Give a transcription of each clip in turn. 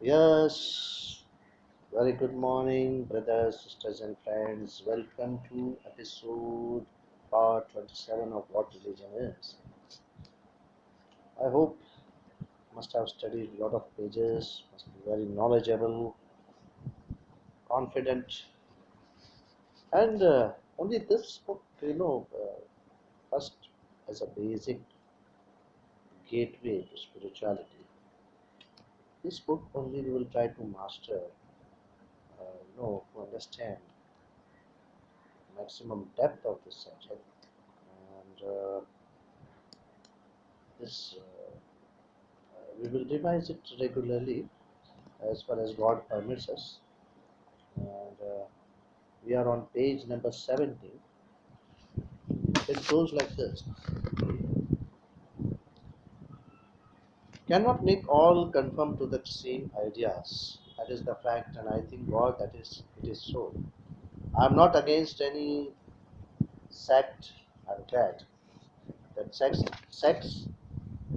Yes, very good morning, brothers, sisters, and friends. Welcome to episode part 27 of What Religion Is. I hope you must have studied a lot of pages, must be very knowledgeable, confident, and only this book, first as a basic gateway to spirituality. This book only we will try to master, to understand maximum depth of this subject and this we will revise it regularly as far as God permits us. And we are on page number 17. It goes like this: cannot make all conform to the same ideas. That is the fact, and I think God that is it is so. I'm not against any sect. I'm glad that sects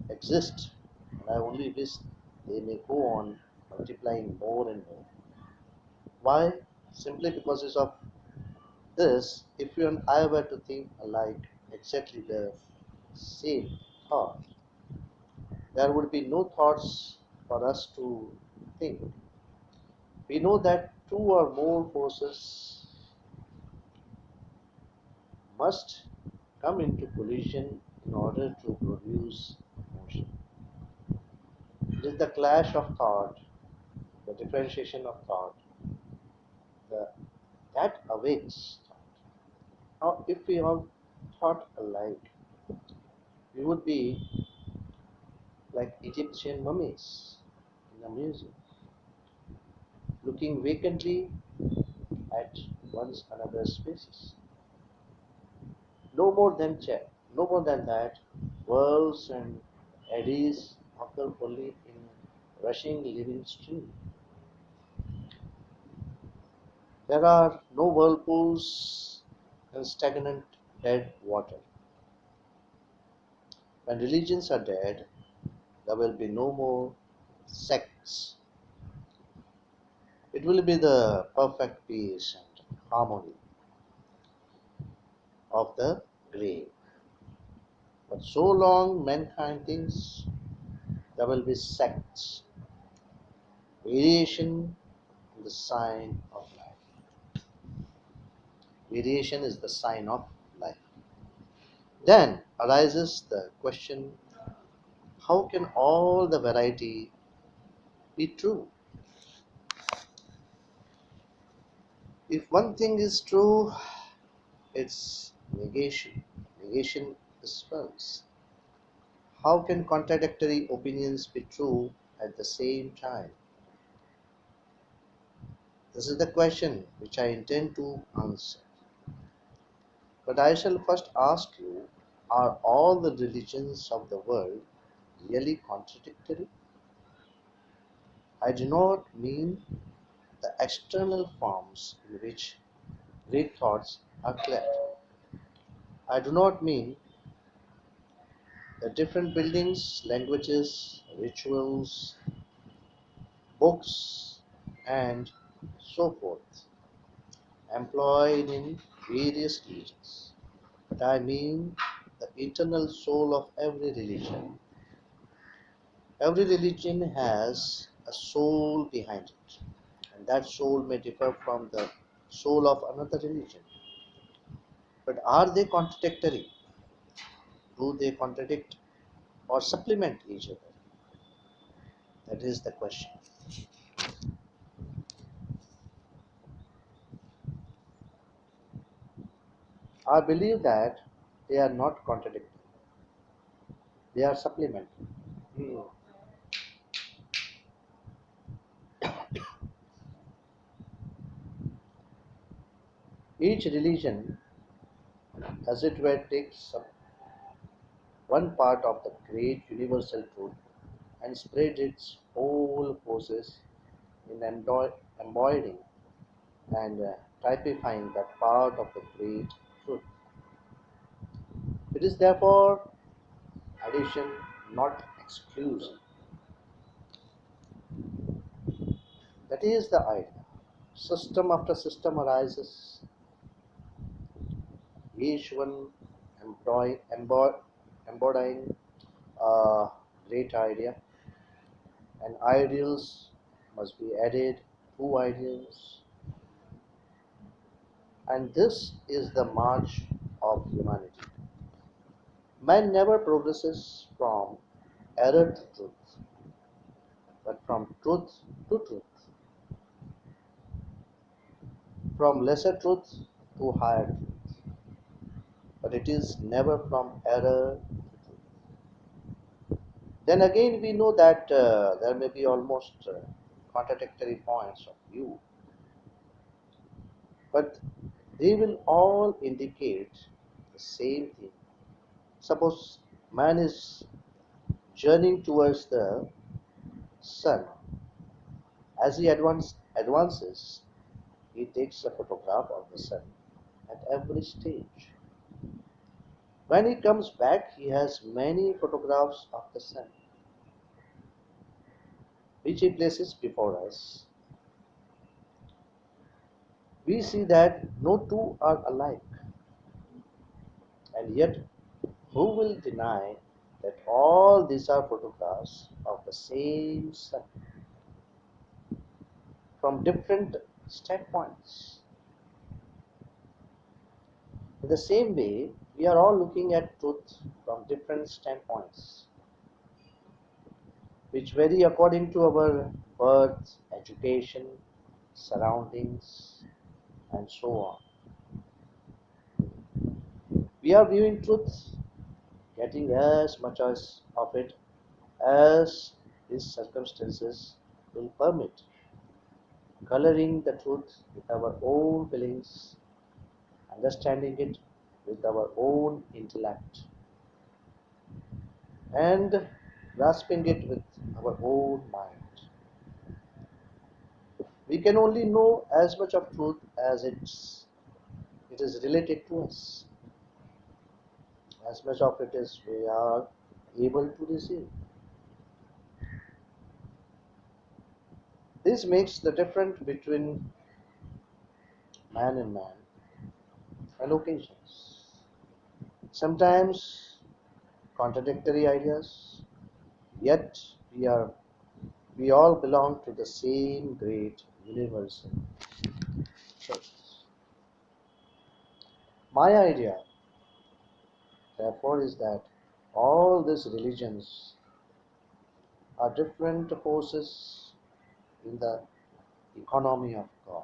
exist, and I only wish they may go on multiplying more and more. Why? Simply because of this, if you and I were to think alike, exactly the same thought, there would be no thoughts for us to think. We know that two or more forces must come into collision in order to produce motion. It is the clash of thought, the differentiation of thought, the, that awakes thought. Now, if we all thought alike, we would be like Egyptian mummies in a museum, looking vacantly at one's another's faces. No more than that, whirls and eddies occur only in rushing living stream. There are no whirlpools and stagnant dead water. When religions are dead, there will be no more sects. It will be the perfect peace and harmony of the grave. But so long mankind thinks, there will be sects. Variation is the sign of life. Variation is the sign of life. Then arises the question, how can all the variety be true? If one thing is true, it's negation. Negation is false. How can contradictory opinions be true at the same time? This is the question which I intend to answer. But I shall first ask you, are all the religions of the world really contradictory? I do not mean the external forms in which great thoughts are clad. I do not mean the different buildings, languages, rituals, books, and so forth employed in various religions. But I mean the internal soul of every religion. Every religion has a soul behind it, and that soul may differ from the soul of another religion. But are they contradictory? Do they contradict or supplement each other? That is the question. I believe that they are not contradictory, they are supplementary. Hmm. Each religion, as it were, takes up one part of the great universal truth and spreads its whole forces in embodying and typifying that part of the great truth. It is therefore addition, not exclusion. That is the idea. System after system arises, each one embodying a great idea, and ideals must be added to ideals, and this is the march of humanity. Man never progresses from error to truth, but from truth to truth, from lesser truth to higher truth, but it is never from error to truth. Then again, we know that there may be almost contradictory points of view, but they will all indicate the same thing. Suppose man is journeying towards the sun. As he advances, he takes a photograph of the sun at every stage. When he comes back, he has many photographs of the sun, which he places before us. We see that no two are alike, and yet, who will deny that all these are photographs of the same sun from different standpoints? In the same way, we are all looking at truth from different standpoints, which vary according to our birth, education, surroundings, and so on. We are viewing truth, getting as much as of it as these circumstances will permit, coloring the truth with our own feelings, understanding it with our own intellect, and grasping it with our own mind. We can only know as much of truth as it is related to us, as much of it as we are able to receive. This makes the difference between man and man on occasions. Sometimes contradictory ideas, yet we are we all belong to the same great universal truth. My idea, therefore, is that all these religions are different forces in the economy of God,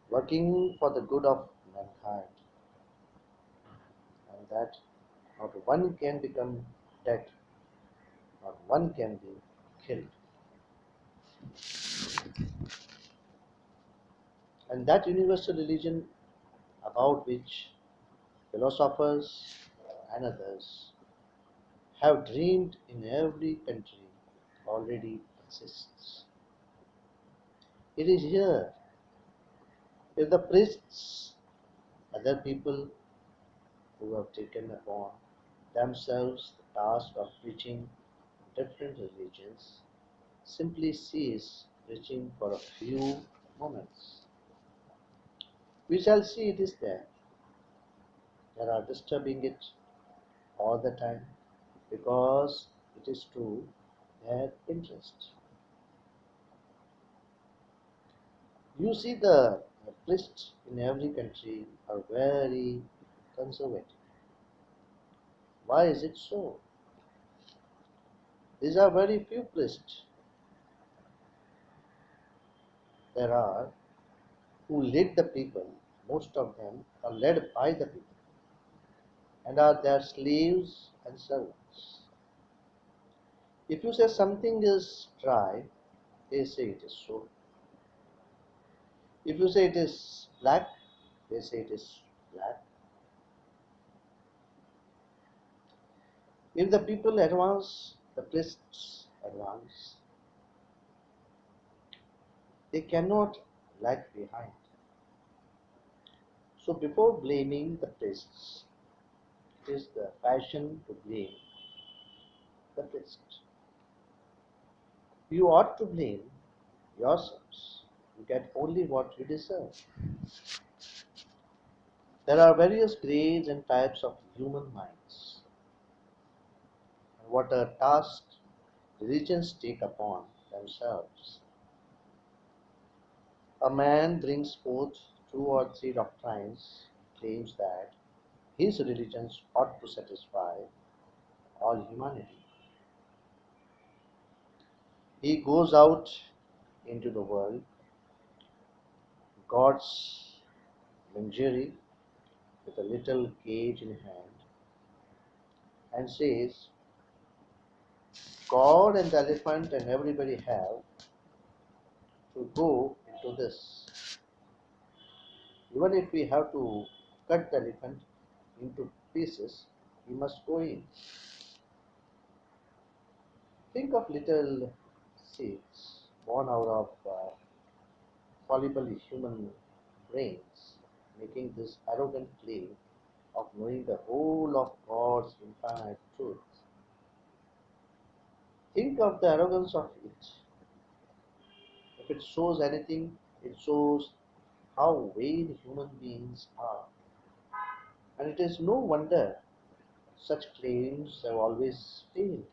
working for the good of mankind, and that not one can become dead, not one can be killed. And that universal religion about which philosophers and others have dreamed in every country already exists. It is here. If the priests, other people who have taken upon themselves the task of preaching different religions, simply cease preaching for a few moments, we shall see it is there. They are disturbing it all the time because it is to their interest. You see, the priests in every country are very conservative. Why is it so? These are very few priests there are who lead the people. Most of them are led by the people and are their slaves and servants. If you say something is dry, they say it is so. If you say it is black, they say it is black. If the people advance, the priests advance. They cannot lag behind. So before blaming the priests, it is the fashion to blame the priest. You ought to blame yourselves. You get only what you deserve. There are various grades and types of human minds, and what a task religions take upon themselves. A man brings forth two or three doctrines, claims that his religions ought to satisfy all humanity. He goes out into the world, God's menagerie, with a little cage in hand, and says, God and the elephant and everybody have to go into this. Even if we have to cut the elephant into pieces, we must go in. Think of little seeds born out of fallible human brains, making this arrogant claim of knowing the whole of God's infinite truth. Think of the arrogance of it. If it shows anything, it shows how vain human beings are. And it is no wonder such claims have always failed,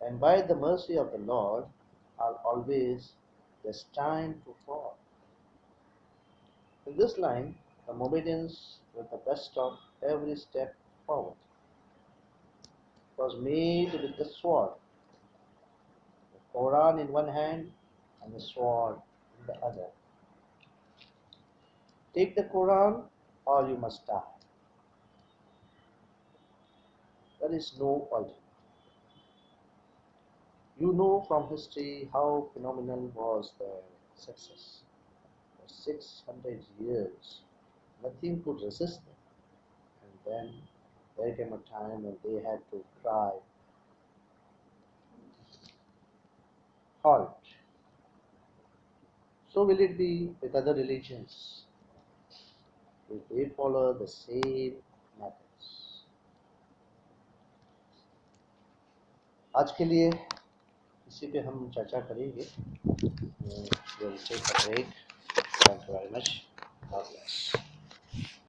and by the mercy of the Lord are always destined to fall. In this line, the Mohammedans were the best of every step forward. It was made with the sword, the Quran in one hand and the sword in the other. Take the Quran or you must die. There is no alternative. You know from history how phenomenal was their success. For 600 years, nothing could resist them. And then there came a time when they had to cry, halt. So will it be with other religions if they follow the same methods. आज के लिए इसी पे हम चर्चा करेंगे. We'll take a break. Thank you very much. God bless.